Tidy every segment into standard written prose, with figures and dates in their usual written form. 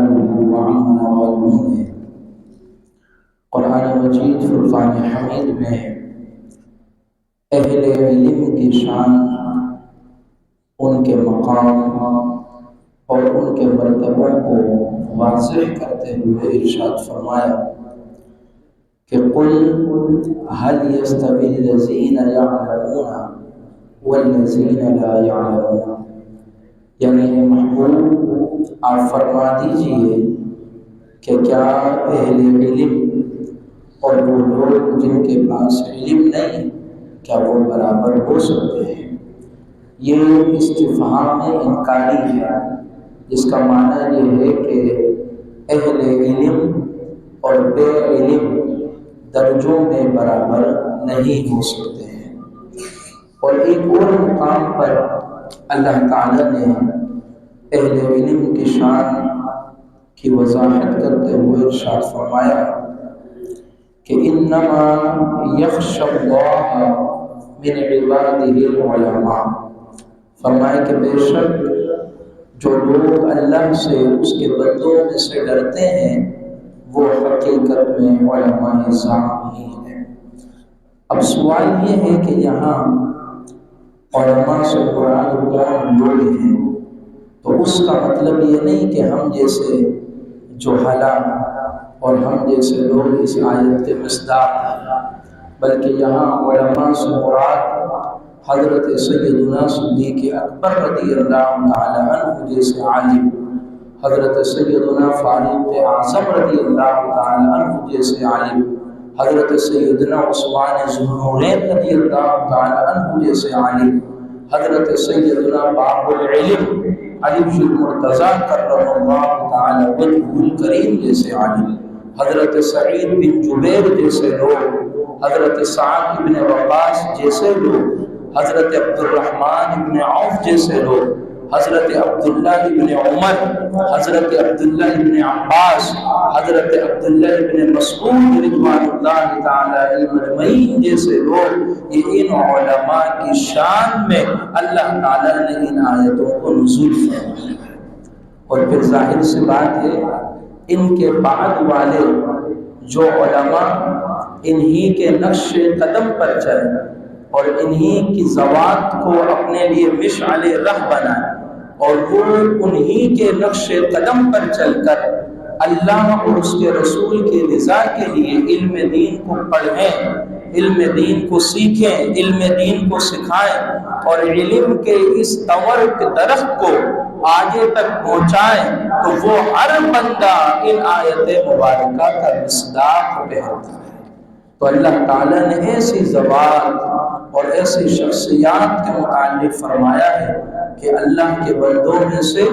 آلہ وعمن والہ نے قرآن مجید فرقان حمید میں اہل علم کی شان، ان کے مقام اور ان کے مرتبوں کو واضح کرتے ہوئے ارشاد فرمایا کہ قل هل يستوي الذين يعلمون والذين لا يعلمون، یعنی محبوب آپ فرما دیجئے کہ کیا اہل علم اور وہ لوگ جن کے پاس علم نہیں، کیا وہ برابر ہو سکتے ہیں؟ یہ استفہام انکاری ہے، جس کا معنی یہ ہے کہ اہل علم اور بے علم درجوں میں برابر نہیں ہو سکتے ہیں۔ اور ایک اور مقام پر اللہ تعالیٰ نے اہل علم کی شان کی وضاحت کرتے ہوئے ارشاد فرمایا کہ انما یخشی اللہ من عبادہ العلماء، فرمایا کہ بے شک جو لوگ اللہ سے اس کے بندوں میں سے ڈرتے ہیں وہ حقیقت میں علماء نظام ہی ہیں۔ اب سوال یہ ہے کہ یہاں علماء سے مراد کون لوگ ہیں؟ تو اس کا مطلب یہ نہیں کہ ہم جیسے جہلا اور ہم جیسے لوگ اس آیت کے مصداق ہیں، بلکہ یہاں علماء سے مراد حضرت سیدنا صدیق اکبر رضی اللہ تعالی عنہ جیسے عالم، حضرت سیدنا فاروق اعظم رضی اللہ تعالی عنہ جیسے عالم، حضرت سیدنا عثمان ذو النورین رضی اللہ تعالی عنہ جیسے عالم، حضرت سیدنا باب العلم علی بن المرتضیٰ کرم اللہ تعالی وجہہ الکریم جیسے عالم، حضرت سعید بن جبیر جیسے لوگ، حضرت سعد بن وقاص جیسے لوگ، حضرت عبد الرحمن بن عوف جیسے لوگ، حضرت عبداللہ بن عمر، حضرت عبداللہ بن عباس، حضرت عبداللہ بن مسعود رضوان اللہ تعالی مجمعین جیسے لوگ، یہ ان علماء کی شان میں اللہ تعالیٰ نے ان آیتوں کو نزول فرمایا ہے۔ اور پھر ظاہر سی بات ہے ان کے بعد والے جو علماء انہی کے نقش قدم پر چلے اور انہی کی ذوات کو اپنے لیے مشعل رہ بنائے اور وہ انہی کے نقش قدم پر چل کر اللہ اور اس کے رسول کی رضا کے لیے علم دین کو پڑھیں، علم دین کو سیکھیں، علم دین کو سکھائیں اور علم کے اس طور کے درخت کو آگے تک پہنچائیں، تو وہ ہر بندہ ان آیت مبارکہ کا مصداق بہتا ہے۔ تو اللہ تعالیٰ نے ایسی ذوات اور ایسی شخصیات کے متعلق فرمایا ہے کہ اللہ کے بندوں میں سے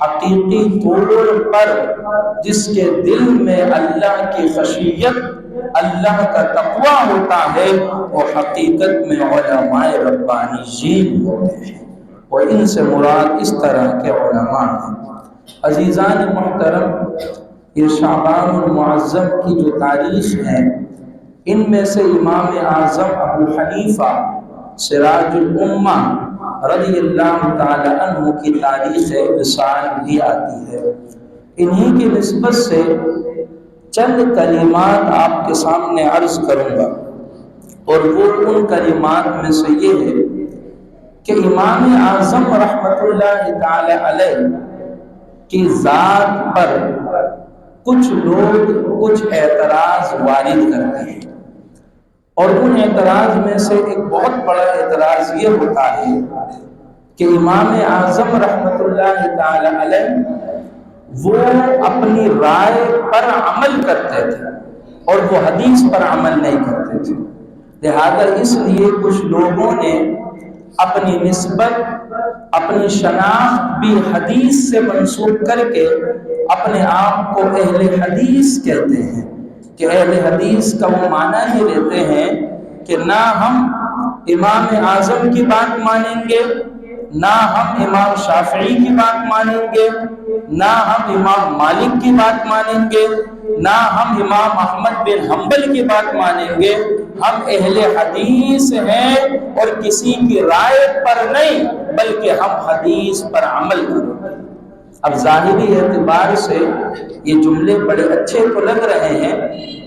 حقیقی طور پر جس کے دل میں اللہ کی خشیت، اللہ کا تقویٰ ہوتا ہے، وہ حقیقت میں علماء ربانیین ہوتے ہیں، اور ان سے مراد اس طرح کے علماء ہیں۔ عزیزان محترم، یہ شعبان المعظم کی جو تاریخ ہے، ان میں سے امام اعظم ابو حنیفہ سراج الامہ رضی اللہ تعالی عنہ کی تاریخ وصال بھی آتی ہے۔ انہی کی نسبت سے چند کلمات آپ کے سامنے عرض کروں گا، اور وہ ان کلمات میں سے یہ ہے کہ امام اعظم رحمۃ اللہ تعالی علیہ کی ذات پر کچھ لوگ کچھ اعتراض وارد کرتے ہیں، اور ان اعتراض میں سے ایک بہت بڑا اعتراض یہ ہوتا ہے کہ امام اعظم رحمۃ اللہ تعالی علیہ وہ اپنی رائے پر عمل کرتے تھے اور وہ حدیث پر عمل نہیں کرتے تھے، لہذا اس لیے کچھ لوگوں نے اپنی نسبت، اپنی شناخت بھی حدیث سے منسوب کر کے اپنے آپ کو اہل حدیث کہتے ہیں، کہ اہل حدیث کا وہ معنی ہی لیتے ہیں کہ نہ ہم امام اعظم کی بات مانیں گے، نہ ہم امام شافعی کی بات مانیں گے، نہ ہم امام مالک کی بات مانیں گے، نہ ہم امام احمد بن حنبل کی بات مانیں گے، ہم اہل حدیث ہیں اور کسی کی رائے پر نہیں بلکہ ہم حدیث پر عمل کریں گے۔ اب ظاہری اعتبار سے یہ جملے بڑے اچھے تو لگ رہے ہیں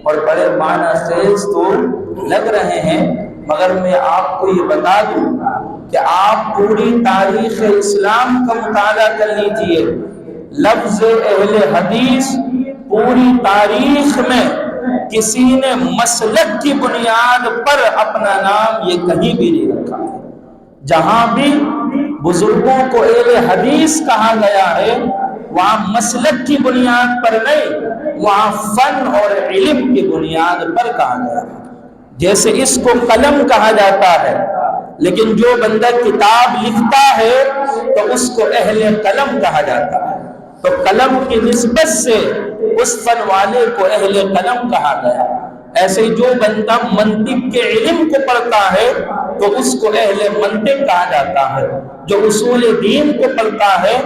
اور بڑے معنی خیز تو لگ رہے ہیں، مگر میں آپ کو یہ بتا دوں کہ آپ پوری تاریخ اسلام کا مطالعہ کر لیجئے، لفظ اہل حدیث پوری تاریخ میں کسی نے مسلک کی بنیاد پر اپنا نام یہ کہیں بھی نہیں رکھا ہے۔ جہاں بھی بزرگوں کو اہل حدیث کہا گیا ہے وہاں مسلک کی بنیاد پر نہیں، وہاں فن اور علم کی بنیاد پر کہا گیا ہے۔ جیسے اس کو قلم کہا جاتا ہے، لیکن جو بندہ کتاب لکھتا ہے تو اس کو اہل قلم کہا جاتا ہے، تو قلم کی نسبت سے اس فن والے کو اہل قلم کہا گیا۔ ایسے جو بندہ منطق کے علم کو پڑھتا ہے تو اس کو اہل منطق کہا جاتا ہے، جو اصول دین کو پڑھتا ہے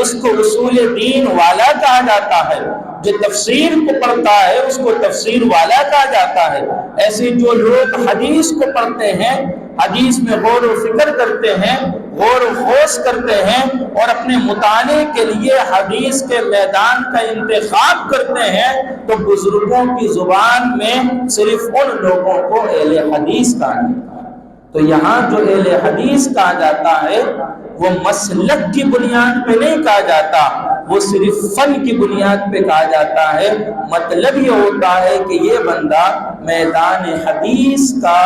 اس کو اصول دین والا کہا جاتا ہے، جو تفسیر کو پڑھتا ہے اس کو تفسیر والا کہا جاتا ہے۔ ایسے جو لوگ حدیث کو پڑھتے ہیں، حدیث میں غور و فکر کرتے ہیں، غور و خوض کرتے ہیں اور اپنے مطالعے کے لیے حدیث کے میدان کا انتخاب کرتے ہیں، تو بزرگوں کی زبان میں صرف ان لوگوں کو اہل حدیث کہا جاتا ہے۔ تو یہاں جو اہل حدیث کہا جاتا ہے وہ مسلک کی بنیاد پہ نہیں کہا جاتا، وہ صرف فن کی بنیاد پہ کہا جاتا ہے۔ مطلب یہ ہوتا ہے کہ یہ بندہ میدان حدیث کا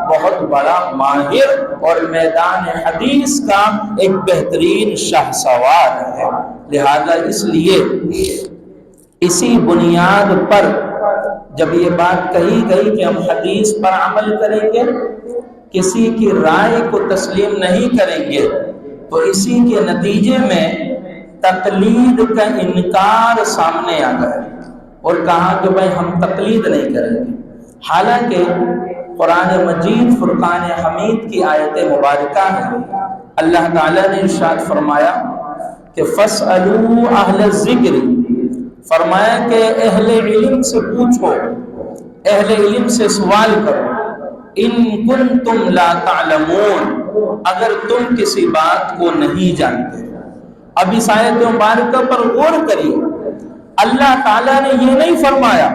بہت بڑا ماہر اور میدان حدیث کا ایک بہترین شاہسوار ہے۔ لہذا اس لیے اسی بنیاد پر جب یہ بات کہی گئی کہ ہم حدیث پر عمل کریں گے، کسی کی رائے کو تسلیم نہیں کریں گے، تو اسی کے نتیجے میں تقلید کا انکار سامنے آ گیا اور کہا کہ بھائی ہم تقلید نہیں کریں گے۔ حالانکہ قرآن مجید فرقان حمید کی آیت مبارکہ ہے، اللہ تعالیٰ نے ارشاد فرمایا کہ فَاسْأَلُوا أَهْلَ الذِّكْرِ، فرمایا کہ اہل علم سے پوچھو، اہل علم سے سوال کرو، ان کنتم لا تعلمون، اگر تم کسی بات کو نہیں جانتے۔ اب اس آیت مبارکہ پر غور کریے، اللہ تعالیٰ نے یہ نہیں فرمایا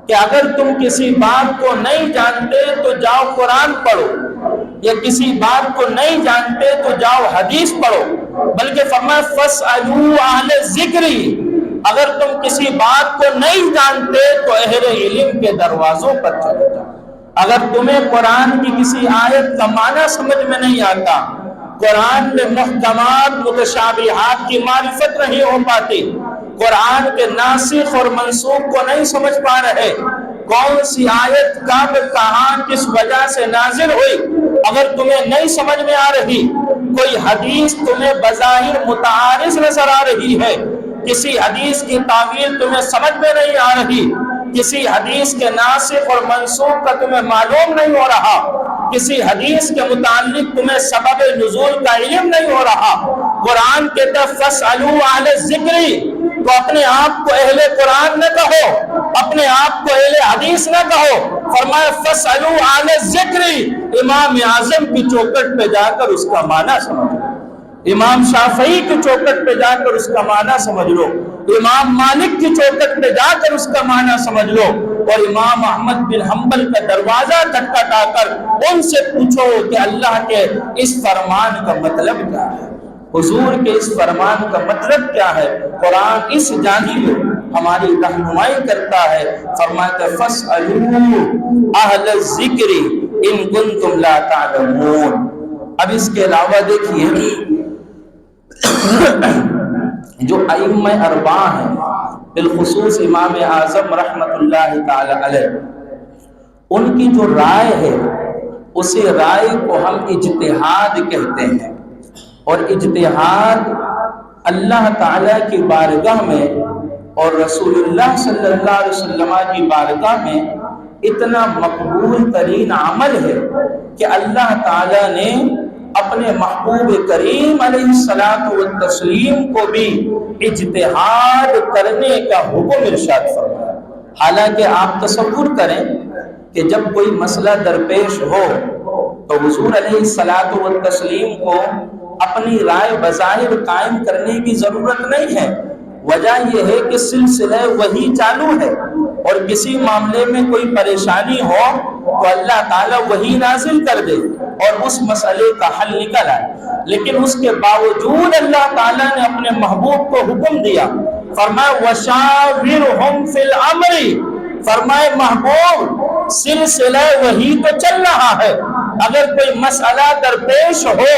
کہ اگر تم کسی بات کو نہیں جانتے تو جاؤ قرآن پڑھو، یا کسی بات کو نہیں جانتے تو جاؤ حدیث پڑھو، بلکہ فرمایا فَاسْأَلُوا أَهْلَ الذِّكْرِ، اگر تم کسی بات کو نہیں جانتے تو اہل علم کے دروازوں پر چلے جاؤ۔ اگر تمہیں قرآن کی کسی آیت کا معنی سمجھ میں نہیں آتا، قرآن میں محکمات متشابہات کی معرفت نہیں ہو پاتی، قرآن کے ناسخ اور منسوخ کو نہیں سمجھ پا رہے، کون سی آیت کب کہاں کس وجہ سے نازل ہوئی اگر تمہیں نہیں سمجھ میں آ رہی، کوئی حدیث تمہیں بظاہر متعارض نظر آ رہی ہے، کسی حدیث کی تعویل تمہیں سمجھ میں نہیں آ رہی، کسی حدیث کے ناسخ اور منسوخ کا تمہیں معلوم نہیں ہو رہا، کسی حدیث کے متعلق تمہیں سبب نزول کا علم نہیں ہو رہا، قرآن کہتا ہے فَاسْأَلُوا أَهْلَ الذِّكْرِ، تو اپنے آپ کو اہل قرآن نہ کہو، اپنے آپ کو اہل حدیث نہ کہو، فرمایا فَاسْأَلُوا أَهْلَ الذِّكْرِ، امام اعظم کی چوکٹ پہ جا کر اس کا معنی سمجھ لو، امام شافعی کی چوکٹ پہ جا کر اس کا معنی سمجھ لو، امام مالک کی چوکٹ پہ جا کر اس کا معنی سمجھ لو، اور امام احمد بن حنبل کا دروازہ کھٹکھٹا کر ان سے پوچھو کہ اللہ کے اس فرمان کا مطلب کیا ہے، حضور کے اس فرمان کا مطلب کیا ہے۔ قرآن اس جانب ہماری رہنمائی کرتا ہے، فرماتا ہے فَاسْأَلُوا أَهْلَ الذِّكْرِ إِن كُنتُمْ لَا تَعْلَمُونَ۔ اب اس کے علاوہ دیکھیے جو ائمہ اربعہ ہیں، بالخصوص امام اعظم رحمت اللہ تعالی علیہ، ان کی جو رائے ہے اسی رائے کو ہم اجتہاد کہتے ہیں، اور اجتہاد اللہ تعالیٰ کی بارگاہ میں اور رسول اللہ صلی اللہ علیہ وسلم کی بارگاہ میں اتنا مقبول ترین عمل ہے کہ اللہ تعالیٰ نے اپنے محبوب کریم علیہ الصلاۃ والتسلیم کو بھی اجتہاد کرنے کا حکم ارشاد فرمایا۔ حالانکہ آپ تصور کریں کہ جب کوئی مسئلہ درپیش ہو تو حضور علیہ الصلاۃ والتسلیم کو اپنی رائے بظاہر قائم کرنے کی ضرورت نہیں ہے۔ وجہ یہ ہے کہ سلسلہ وحی چالو ہے، اور کسی معاملے میں کوئی پریشانی ہو تو اللہ تعالیٰ وحی نازل کر دے اور اس مسئلے کا حل نکل آئے۔ لیکن اس کے باوجود اللہ تعالیٰ نے اپنے محبوب کو حکم دیا، فرمایا وَشَاوِرْهُمْ فِي الْأَمْرِ، فرمائے محبوب سلسلہ وحی تو چل رہا ہے، اگر کوئی مسئلہ درپیش ہو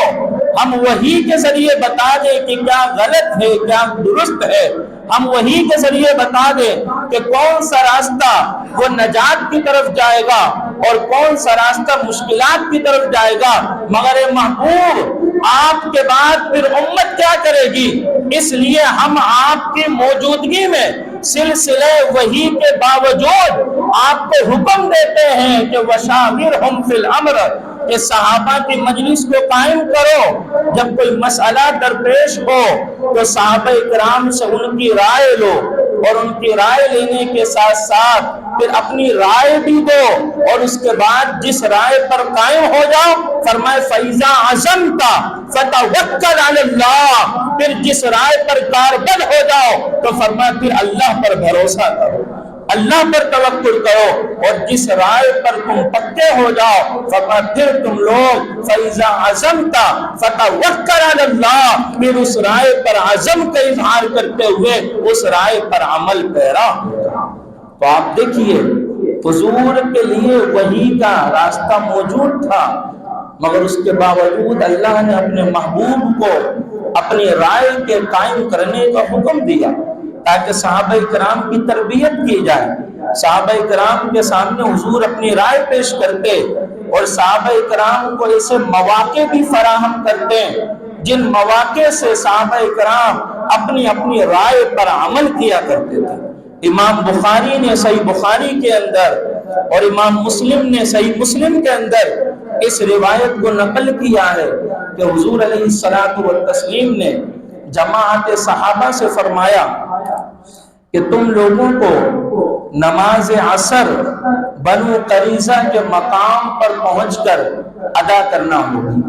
ہم وحی کے ذریعے بتا دیں کہ کیا غلط ہے کیا درست ہے، ہم وحی کے ذریعے بتا دیں کہ کون سا راستہ وہ نجات کی طرف جائے گا اور کون سا راستہ مشکلات کی طرف جائے گا، مگر محبوب آپ کے بعد پھر امت کیا کرے گی؟ اس لیے ہم آپ کی موجودگی میں سلسلہ وحی کے باوجود آپ کو حکم دیتے ہیں کہ وَشَاوِرْهُمْ فِي الْأَمْرِ، کہ صحابہ کی مجلس کو قائم کرو، جب کوئی مسئلہ درپیش ہو تو صحابہ کرام سے ان کی رائے لو، اور ان کی رائے لینے کے ساتھ ساتھ پھر اپنی رائے بھی دو، اور اس کے بعد جس رائے پر قائم ہو جاؤ، فرمائے فَإِذَا عَزَمْتَ فَتَوَكَّلْ عَلَى اللَّهِ، پھر جس رائے پر کاربند ہو جاؤ تو فرمائے پھر اللہ پر بھروسہ کرو، اللہ پر توکل کرو، اور جس رائے پر تم پکے ہو جاؤ فرمایا پھر تم لوگ فَإِذَا عَزَمْتَ فَتَوَكَّلْ عَلَى اللَّهِ، پھر اس رائے پر عزم کا اظہار کرتے ہوئے اس رائے پر عمل پیرا ہو جاؤ۔ تو آپ دیکھیے حضور کے لیے وحی کا راستہ موجود تھا، مگر اس کے باوجود اللہ نے اپنے محبوب کو اپنی رائے کے قائم کرنے کا حکم دیا تاکہ صحابہ کرام کی تربیت کی جائے۔ صحابہ کرام کے سامنے حضور اپنی رائے پیش کرتے اور صحابہ کرام کو ایسے مواقع بھی فراہم کرتے جن مواقع سے صحابہ کرام اپنی اپنی رائے پر عمل کیا کرتے تھے۔ امام بخاری نے صحیح بخاری کے اندر اور امام مسلم نے صحیح مسلم کے اندر اس روایت کو نقل کیا ہے کہ حضور علیہ الصلوۃ والتسلیم نے جماعت صحابہ سے فرمایا کہ تم لوگوں کو نماز عصر بنو قریظہ کے مقام پر پہنچ کر ادا کرنا ہوگی۔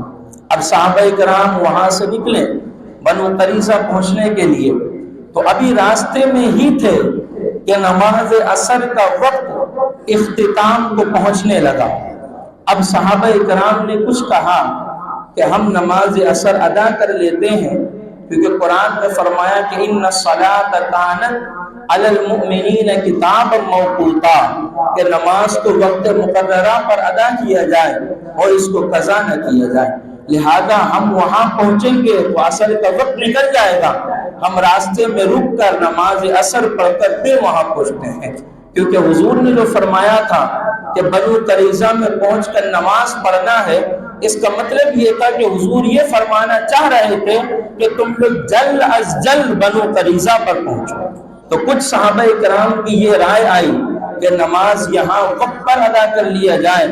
اب صحابہ کرام وہاں سے نکلے بنو قریظہ پہنچنے کے لیے، تو ابھی راستے میں ہی تھے کہ نماز عصر کا وقت اختتام کو پہنچنے لگا۔ اب صحابہ کرام نے کچھ کہا کہ ہم نماز عصر ادا کر لیتے ہیں، کیونکہ قرآن میں فرمایا کہ ان الصلاۃ کانت علی المؤمنین کتابا موقوتا، کہ نماز کو وقت مقررہ پر ادا کیا جائے اور اس کو قضا نہ کیا جائے، لہذا ہم وہاں پہنچیں گے تو عصر کا وقت نکل جائے گا، ہم راستے میں رک کر نماز عصر پڑھ کر پھر وہاں پہنچتے ہیں۔ کیونکہ حضور نے جو فرمایا تھا کہ بنو قریظہ میں پہنچ کر نماز پڑھنا ہے، اس کا مطلب یہ تھا کہ حضور یہ فرمانا چاہ رہے تھے کہ تم لوگ جلد از جلد بنو قریظہ پر پہنچو۔ تو کچھ صحابہ کرام کی یہ رائے آئی کہ نماز یہاں وقت پر ادا کر لیا جائے،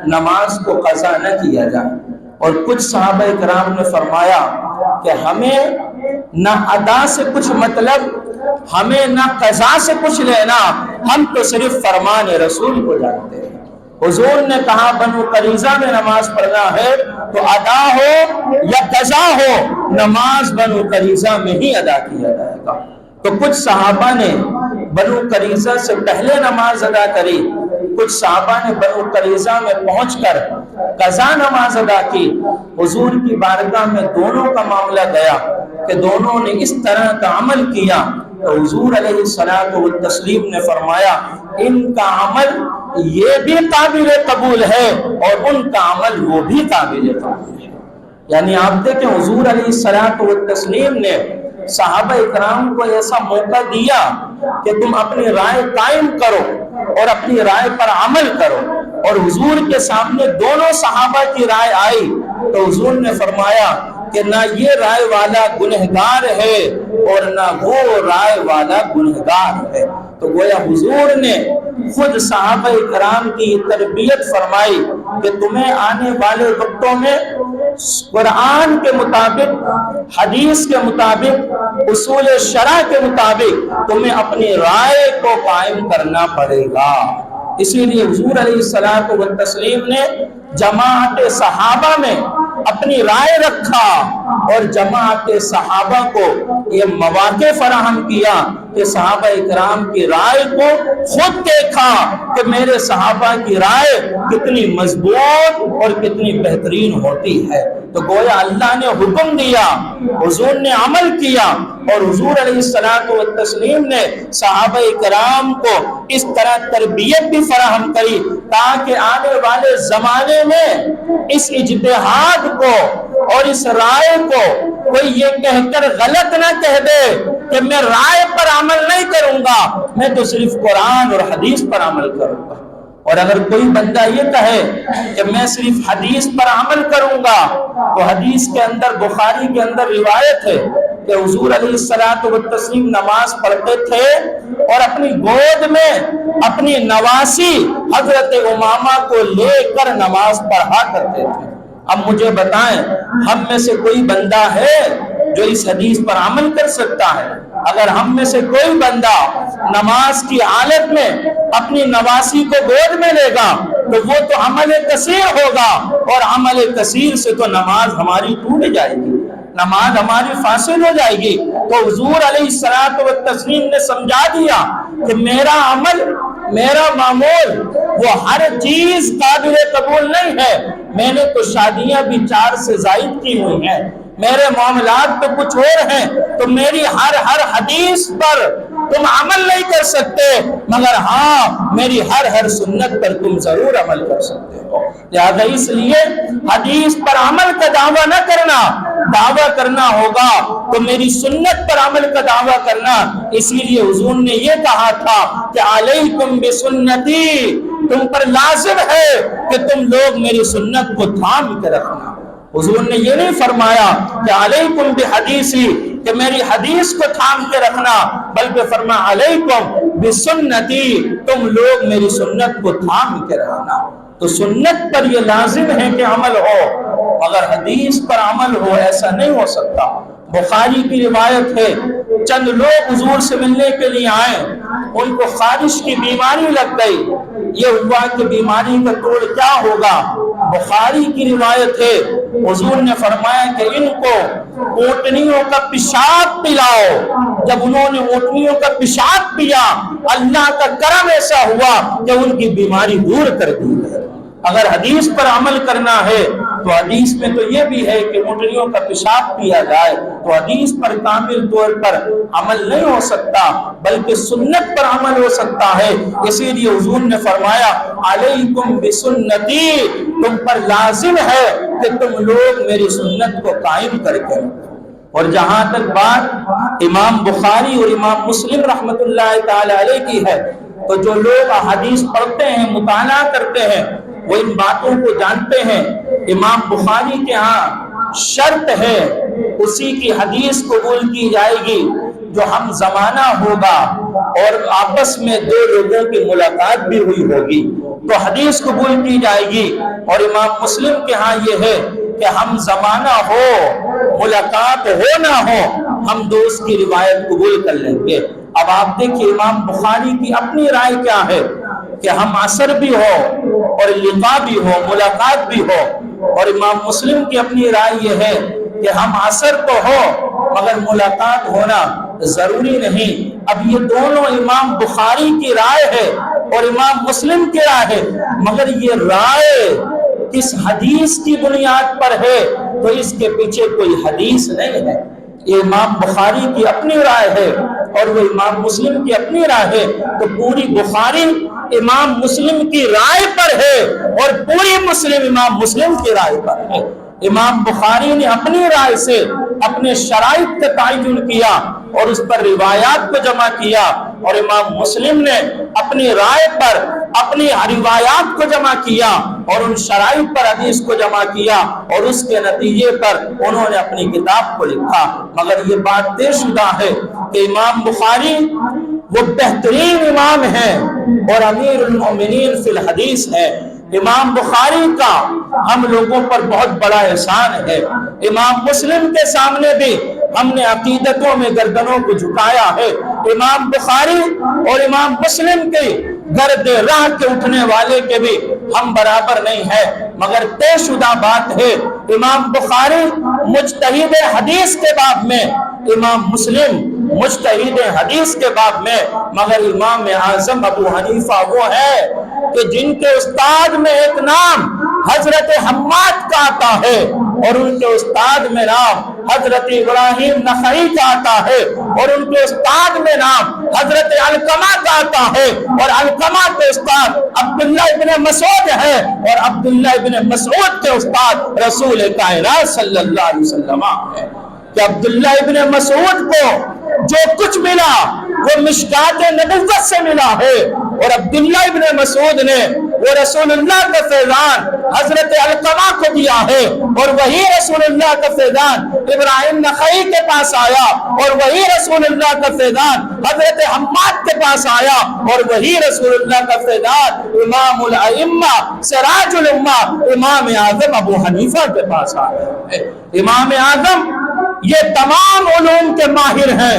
نماز کو قضا نہ کیا جائے، اور کچھ صحابہ کرام نے فرمایا کہ ہمیں نہ ادا سے کچھ مطلب، ہمیں نہ قضا سے کچھ لینا، ہم تو صرف فرمان رسول کو جانتے ہیں۔ حضور نے کہا بنو قریظہ میں نماز پڑھنا ہے تو ادا ہو یا قضا ہو، نماز بنو قریظہ میں ہی ادا کیا جائے گا۔ تو کچھ صحابہ نے بنو قریظہ سے پہلے نماز ادا کری، کچھ صحابہ نے بنو قریظہ میں پہنچ کر قضا نماز ادا کی۔ حضور کی بارگاہ میں دونوں کا معاملہ گیا کہ دونوں نے اس طرح کا عمل کیا، تو حضور علیہ الصلوۃ والتسلیم نے فرمایا ان کا عمل یہ بھی قابل قبول ہے اور ان کا عمل وہ بھی قابل قبول ہے۔ یعنی آپ دیکھیں حضور علیہ الصلوۃ والتسلیم نے صحابہ اکرام کو ایسا موقع دیا کہ تم اپنی رائے قائم کرو اور اپنی رائے پر عمل کرو، اور حضور کے سامنے دونوں صحابہ کی رائے آئی تو حضور نے فرمایا کہ نہ یہ رائے والا گنہگار ہے اور نہ وہ رائے والا گنہگار ہے۔ تو گویا حضور نے خود صحابہ کرام کی تربیت فرمائی کہ تمہیں آنے والے وقتوں میں قرآن کے مطابق، حدیث کے مطابق، اصول شرع کے مطابق تمہیں اپنی رائے کو قائم کرنا پڑے گا۔ اسی لیے حضور علیہ الصلوۃ والتسلیم نے جماعت صحابہ میں اپنی رائے رکھا اور جماعت صحابہ کو یہ مواقع فراہم کیا کہ صحابہ اکرام کی رائے کو خود دیکھا کہ میرے صحابہ کی رائے کتنی مضبوط اور کتنی بہترین ہوتی ہے۔ تو گویا اللہ نے حکم دیا، حضور نے عمل کیا، اور حضور علیہ الصلوۃ والتسلیم نے صحابہ اکرام کو اس طرح تربیت بھی فراہم کری تاکہ آنے والے زمانے میں اس اجتہاد کو اور اس رائے کو کوئی یہ کہہ کر غلط نہ کہہ دے کہ میں رائے پر عمل نہیں کروں گا، میں تو صرف قرآن اور حدیث پر عمل کروں گا۔ اور اگر کوئی بندہ یہ کہے کہ میں صرف حدیث پر عمل کروں گا، تو حدیث کے اندر، بخاری کے اندر روایت ہے کہ حضور علیہ الصلوۃ والتسلیم نماز پڑھتے تھے اور اپنی گود میں اپنی نواسی حضرت امامہ کو لے کر نماز پڑھا کرتے تھے۔ اب مجھے بتائیں، ہم میں سے کوئی بندہ ہے جو اس حدیث پر عمل کر سکتا ہے؟ اگر ہم میں سے کوئی بندہ نماز کی حالت میں اپنی نواسی کو گود میں لے گا تو وہ تو عمل کثیر ہوگا، اور عمل کثیر سے تو نماز ہماری ٹوٹ جائے گی، نماز ہماری فاسد ہو جائے گی۔ تو حضور علیہ الصلوۃ والتسلیم نے سمجھا دیا کہ میرا عمل، میرا معمول وہ ہر چیز قابل قبول نہیں ہے۔ میں نے تو شادیاں بھی 4 سے زائد کی ہوئی ہیں، میرے معاملات تو کچھ اور ہیں، تو میری ہر حدیث پر تم عمل نہیں کر سکتے، مگر ہاں میری ہر سنت پر تم ضرور عمل کر سکتے ہو۔ لہذا اس لیے حدیث پر عمل کا دعویٰ نہ کرنا، دعویٰ کرنا ہوگا تو میری سنت پر عمل کا دعویٰ کرنا۔ اسی لیے حضور نے یہ کہا تھا کہ علیکم بسنتی، تم پر لازم ہے کہ تم لوگ میری سنت کو تھام کے رکھنا۔ حضور نے یہ نہیں فرمایا کہ علیکم بحدیثی، کہ میری حدیث کو تھام کے رکھنا، بلکہ فرمایا علیکم بسنتی، تم لوگ میری سنت کو تھام کے رکھنا۔ تو سنت پر یہ لازم ہے کہ عمل ہو، مگر حدیث پر عمل ہو ایسا نہیں ہو سکتا۔ بخاری کی روایت ہے، چند لوگ حضور سے ملنے کے لیے آئے، ان کو خارش کی بیماری لگ گئی۔ یہ ہوا کہ بیماری کا توڑ کیا ہوگا؟ بخاری کی روایت ہے، حضور نے فرمایا کہ ان کو اونٹنیوں کا پیشاب پلاؤ۔ جب انہوں نے اونٹنیوں کا پیشاب پیا، اللہ کا کرم ایسا ہوا کہ ان کی بیماری دور کر دی ہے۔ اگر حدیث پر عمل کرنا ہے تو حدیث میں تو یہ بھی ہے کہ اونٹنیوں کا پیشاب پیا جائے، تو حدیث پر کامل طور پر عمل نہیں ہو سکتا، بلکہ سنت پر عمل ہو سکتا ہے۔ اسی لیے حضور نے فرمایا علیکم بسنتی، تم پر لازم ہے کہ تم لوگ میری سنت کو قائم کر کے رکھو۔ اور جہاں تک بات امام بخاری اور امام مسلم رحمۃ اللہ تعالی علیہ کی ہے، تو جو لوگ حدیث پڑھتے ہیں، مطالعہ کرتے ہیں، وہ ان باتوں کو جانتے ہیں۔ امام بخاری کے ہاں شرط ہے اسی کی حدیث قبول کی جائے گی جو ہم زمانہ ہوگا اور آپس میں 2 لوگوں کی ملاقات بھی ہوئی ہوگی تو حدیث قبول کی جائے گی۔ اور امام مسلم کے ہاں یہ ہے کہ ہم زمانہ ہو، ملاقات ہو نہ ہو، ہم دوست کی روایت قبول کر لیں گے۔ اب آپ دیکھیے امام بخاری کی اپنی رائے کیا ہے کہ ہم عصر بھی ہو اور لقاء بھی ہو، ملاقات بھی ہو، اور امام مسلم کی اپنی رائے یہ ہے کہ ہم عصر تو ہو مگر ملاقات ہونا ضروری نہیں۔ اب یہ دونوں امام بخاری کی رائے ہے اور امام مسلم کی رائے ہے، مگر یہ رائے کس حدیث کی بنیاد پر ہے؟ تو اس کے پیچھے کوئی حدیث نہیں ہے۔ یہ امام بخاری کی اپنی رائے ہے اور وہ امام مسلم کی اپنی رائے ہے، تو پوری بخاری امام مسلم کی رائے پر ہے اور پوری مسلم امام مسلم کی رائے پر ہے۔ امام بخاری نے اپنی رائے سے اپنے شرائط کا تعین کیا اور اس پر روایات کو جمع کیا، اور امام مسلم نے اپنی رائے پر اپنی روایات کو جمع کیا اور ان شرائط پر حدیث کو جمع کیا، اور اس کے نتیجے پر انہوں نے اپنی کتاب کو لکھا۔ مگر یہ بات طے شدہ ہے کہ امام بخاری وہ بہترین امام ہیں اور امیر المومنین فی الحدیث ہے۔ امام بخاری کا ہم لوگوں پر بہت بڑا احسان ہے۔ امام مسلم کے سامنے بھی ہم نے عقیدتوں میں گردنوں کو جھکایا ہے۔ امام بخاری اور امام مسلم کے گرد راہ کے اٹھنے والے کے بھی ہم برابر نہیں ہیں، مگر طے شدہ بات ہے امام بخاری مجتہد حدیث کے باب میں، امام مسلم مجتہد حدیث کے باب میں، مگر امام اعظم ابو حنیفہ وہ ہے کہ جن کے استاد میں ایک نام حضرت حماد کا آتا ہے اور ان کے استاد میں نام حضرت ابراہیم نخعی کا آتا ہے اور ان کے استاد میں نام حضرت علقمہ کا آتا ہے اور علقمہ کے استاد عبداللہ ابن مسعود ہے اور عبداللہ ابن مسعود کے استاد رسول کائنات صلی اللہ علیہ وسلم ہے کہ عبداللہ ابن مسعود کو جو کچھ ملا وہ مشکات نبوت سے ملا ہے اور عبداللہ ابن مسعود نے وہ رسول اللہ کا فیضان حضرت علقمہ کو دیا ہے اور وہی رسول اللہ کا فیضان ابراہیم نخعی کے پاس آیا اور وہی رسول اللہ کا فیضان حضرت حماد کے پاس آیا اور وہی رسول اللہ کا فیضان امام الائمہ سراج الامہ امام اعظم ابو حنیفہ کے پاس آیا ہے۔ امام اعظم یہ تمام علوم کے ماہر ہیں،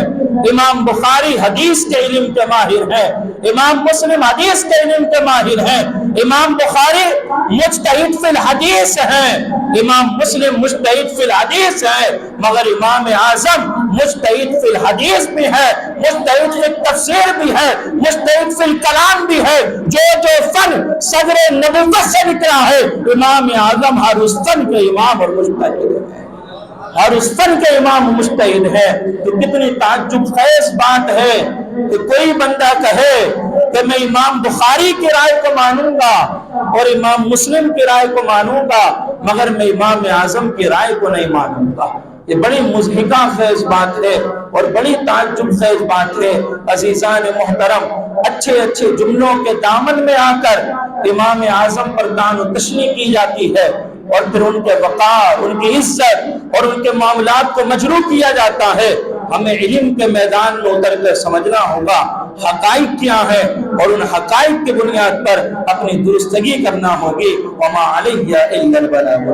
امام بخاری حدیث کے علم کے ماہر ہیں، امام مسلم حدیث کے علم کے ماہر ہیں، امام بخاری مجتہد فی الحدیث ہیں، امام مسلم مجتہد فی الحدیث ہے، مگر امام اعظم مجتہد فی الحدیث بھی ہے، مجتہد فی التفسیر بھی ہے، مجتہد فی الکلام بھی ہے۔ جو فن صدر نبوت سے نکلا ہے امام اعظم ہر اس فن کے امام اور مجتہد ہے، ہر اس فن کے امام مجتہد ہے۔ تو کتنی تعجب خیز بات ہے کہ کوئی بندہ کہے کہ میں امام بخاری کی رائے کو مانوں گا اور امام مسلم کی رائے کو مانوں گا مگر میں امام اعظم کی رائے کو نہیں مانوں گا۔ یہ بڑی مضحکہ خیز بات ہے اور بڑی تعجب خیز بات ہے۔ عزیزان محترم، اچھے اچھے جملوں کے دامن میں آ کر امام اعظم پر طعن و تشنیع کی جاتی ہے اور پھر ان کے وقار، ان کی عزت اور ان کے معاملات کو مجروح کیا جاتا ہے۔ ہمیں علم کے میدان میں اتر کر سمجھنا ہوگا حقائق کیا ہیں اور ان حقائق کی بنیاد پر اپنی درستگی کرنا ہوگی۔ وما علیہ الا البلاغ۔